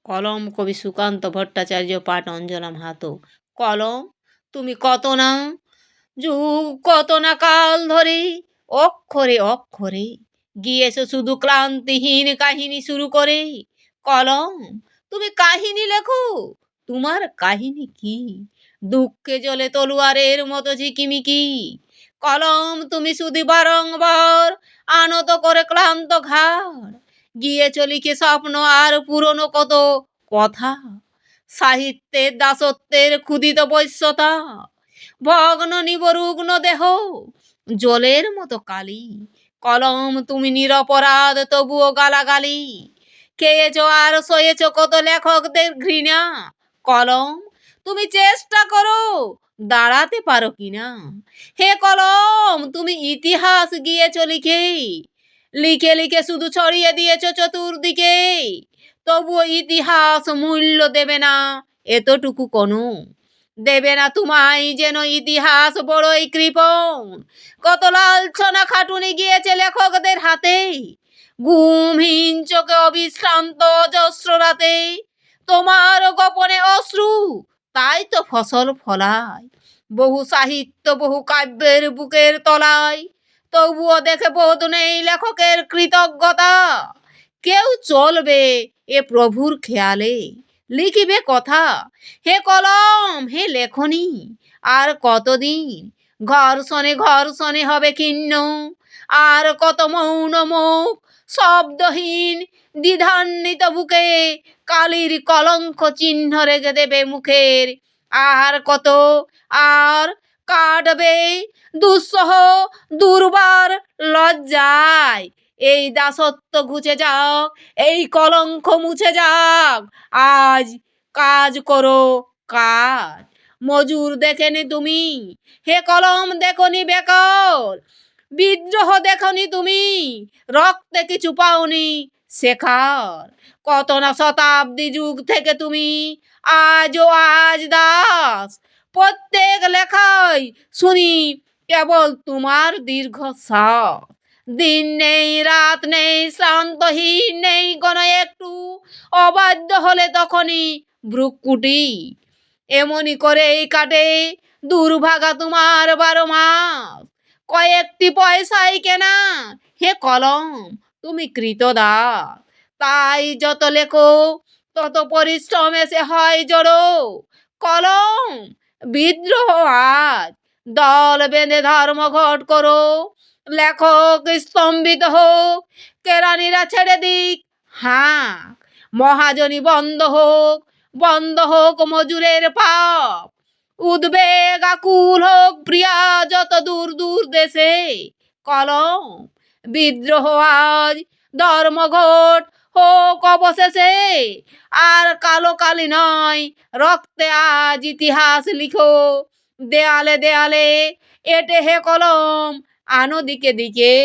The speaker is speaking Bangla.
কলম কবি সুকান্ত ভট্টাচার্য, পাঠ অঞ্জনা মাহাতো। কলম তুমি কত না যুগ, কত না কাল ধরে অক্ষরে অক্ষরে গিয়েছো শুধু ক্লান্তিহীন কাহিনী শুরু করে। কলম তুমি কাহিনী লেখো, তোমার কাহিনী কি? দুঃখে জ্বলে তলোয়ারের মতো ঝিকিমিকি। কলম তুমি শুধু বারংবার আনত করে ক্লান্ত ঘাড়, গিয়েছো লিখে স্বপ্ন আর পুরনো কত কথা। সাহিত্যের দাসত্বের ক্ষুদিত বৈশ্যতা, ভগ্ন নিবরুগ্ন দেহ জলের মতো কালি। কলম তুমি নিরপরাধ তবুও গালাগালি, খেয়েছো আর সয়েছো কত লেখকদের ঘৃণা। কলম তুমি চেষ্টা করো দাঁড়াতে পারো কিনা। হে কলম তুমি ইতিহাস গিয়েছো লিখে, লিখে লিখে শুধু ছড়িয়ে দিয়েছো চতুর্দিকে। তবুও ইতিহাস মূল্য দেবে না এতটুকু কোনো, দেবে না তোমায় যেন ইতিহাস বড়ই কৃপণ। কত লালছনা খাটুনি গিয়েছে লেখকদের হাতে, ঘুমহীন চোখে অবিশ্রান্ত অজস্র রাতে। তোমার গোপনে অশ্রু তাই তো ফসল ফলায় বহু সাহিত্য বহু কাব্যের বুকের তলায়। তবুও দেখে বোধ নেই লেখকের কৃতজ্ঞতা। কেউ চলবে এ প্রভুর খেয়ালে, লিখিবে কথা। হে কলম হে লেখনী আর কতদিন, ঘর্ষণে ঘর্ষণে হবে ক্ষীণ। আর কত মৌন মুখ শব্দহীন দ্বিধান্বিত বুকে কালির কলঙ্ক চিহ্ন রেখে দেবে মুখের। আর কত আর কাটবে দুঃসহ দুর্বার লজ্জায়। এই দাসত্ব ঘুচে যাক, এই কলঙ্ক মুছে যাক, আজ কাজ করো কাজ। মজুর দেখেনি তুমি, হে কলম দেখনি বেকর। বিদ্রোহ দেখনি তুমি, রক্তে কিছু পাওনি শেখার। কত না শতাব্দী যুগ থেকে তুমি আজও আজ দাস। প্রত্যেক লেখায় শুনি কেবল তোমার দীর্ঘশ্বাস। দিন নেই রাত নেই শ্রান্তহীন নেই কোনো একটু, অবাধ্য হলে তখনই ভ্রুকুটি। এমনি করেই কাটে দুর্ভাগা তোমার 12 মাস, কয়েকটি পয়সাই কেনা। হে কলম তুমি কৃতদাস, তাই যত লেখো তত পরিশ্রম এসে হয় জড়ো। কলম বিদ্রোহ আজ, দল বেঁধে ধর্মঘট করো। লেখক স্তম্ভিত হোক, কেরানিরা ছেড়ে দিক হাঁক। মহাজনী বন্ধ হোক, বন্ধ হোক মজুরের পাপ। উদ্বেগ আকুল হোক প্রিয়া যত দূর দূর দেশে। কলম বিদ্রোহ আজ, ধর্মঘট হোক অবশেষে। আর কালো কালি নয় রক্তে আজ ইতিহাস লিখো। দেয়ালে দেয়ালে এটে হে কলম আনো দিকে দিকে।